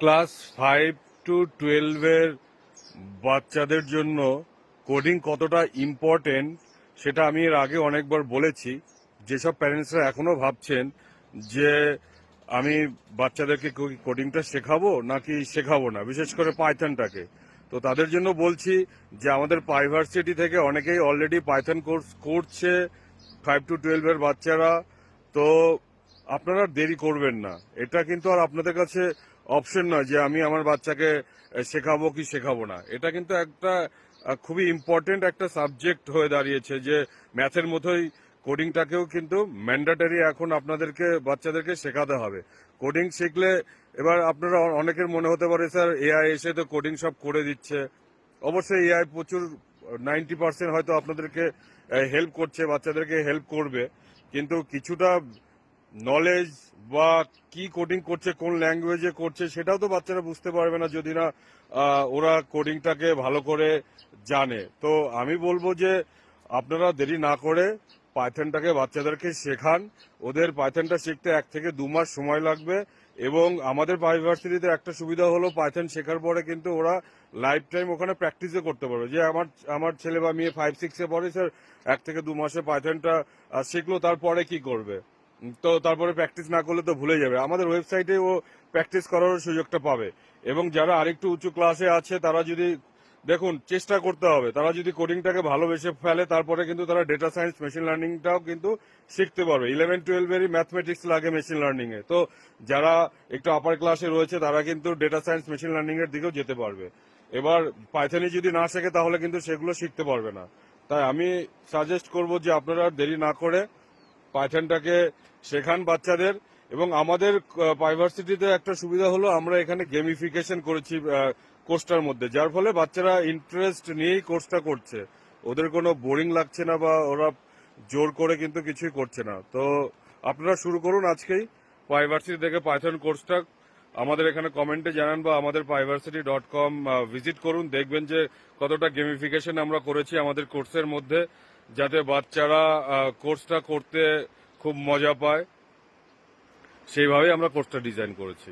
Class 5 to 12 বাচ্চাদের জন্য coding কতটা ইম্পর্টেন্ট সেটা আমি এর আগে অনেকবার বলেছি। যেসব প্যারেন্টসরা এখনো ভাবছেন যে আমি বাচ্চাদেরকে কোডিংটা শেখাবো নাকি শেখাবো না, বিশেষ করে পাইথনটাকে, তো তাদের জন্য বলছি যে আমাদের পাইভার্সিটি থেকে অনেকেই অলরেডি পাইথন কোর্স করছে 5 to 12 বাচ্চারা। তো আপনারা দেরি করবেন না, এটা কিন্তু আর আপনাদের কাছে অপশন নয় যে আমি আমার বাচ্চাকে শেখাবো কি শেখাবো না। এটা কিন্তু একটা খুবই ইম্পর্টেন্ট একটা সাবজেক্ট হয়ে দাঁড়িয়েছে, যে ম্যাথের মতোই কোডিংটাকেও কিন্তু ম্যান্ডেটরি এখন আপনাদেরকে বাচ্চাদেরকে শেখাতে হবে। কোডিং শিখলে এবার আপনারা অনেকের মনে হতে পারে স্যার এআই এসে তো কোডিং সব করে দিচ্ছে। অবশ্যই এআই প্রচুর 90% হয়তো আপনাদেরকে হেল্প করছে, বাচ্চাদেরকে হেল্প করবে, কিন্তু কিছুটা নলেজ বা কি কোডিং করছে, কোন ল্যাঙ্গুয়েজে করছে, সেটাও তো বাচ্চারা বুঝতে পারবে না যদি না ওরা কোডিংটাকে ভালো করে জানে। তো আমি বলবো যে আপনারা দেরি না করে পাইথনটাকে বাচ্চাদেরকে শেখান। ওদের পাইথনটা শিখতে 1 থেকে 2 মাস সময় লাগবে, এবং আমাদের ইউনিভার্সিটিতে একটা সুবিধা হলো পাইথন শেখার পরে কিন্তু ওরা লাইফ টাইম ওখানে প্র্যাকটিসও করতে পারবে। যে আমার ছেলে বা মেয়ে 5-6-এ পড়ে, স্যার 1 থেকে 2 মাসে পাইথনটা শিখলো, তারপরে কি করবে? তো তারপরে প্র্যাকটিস না করলে তো ভুলে যাবে। আমাদের ওয়েবসাইটে ও প্র্যাকটিস করার সুযোগটা পাবে। এবং যারা আরেকটু উঁচু ক্লাসে আছে তারা যদি দেখুন, চেষ্টা করতে হবে, তারা যদি কোডিংটাকে ভালোবেসে ফেলে তারপরে কিন্তু তারা ডেটা সায়েন্স মেশিন লার্নিংটাও কিন্তু শিখতে পারবে। 11-12 ম্যাথমেটিক্স লাগে মেশিন লার্নিং এ, তো যারা একটু আপার ক্লাসে রয়েছে তারা কিন্তু ডেটা সায়েন্স মেশিন লার্নিং এর দিকেও যেতে পারবে। এবার পাইথনে যদি না শেখে তাহলে কিন্তু সেগুলো শিখতে পারবে না। তাই আমি সাজেস্ট করব যে আপনারা দেরি না করে পাইথনটাকে শেখান বাচ্চাদের। এবং আমাদের ইউনিভার্সিটিতে একটা সুবিধা হলো আমরা এখানে গেমিফিকেশন করেছি কোর্সটার মধ্যে, যার ফলে বাচ্চারা ইন্টারেস্ট নিয়েই কোর্সটা করছে, ওদের কোনো বোরিং লাগছে না বা ওরা জোর করে কিন্তু কিছুই করছে না। তো আপনারা শুরু করুন আজকেই ইউনিভার্সিটি থেকে পাইথন কোর্সটা। আমাদের এখানে কমেন্টে জানান বা আমাদের piversity.com ভিজিট করুন, দেখবেন যে কতটা গেমিফিকেশন আমরা করেছি আমাদের কোর্সের মধ্যে, যাতে বাচ্চারা কোর্সটা করতে খুব মজা পায়, সেইভাবেই আমরা কোর্সটা ডিজাইন করেছি।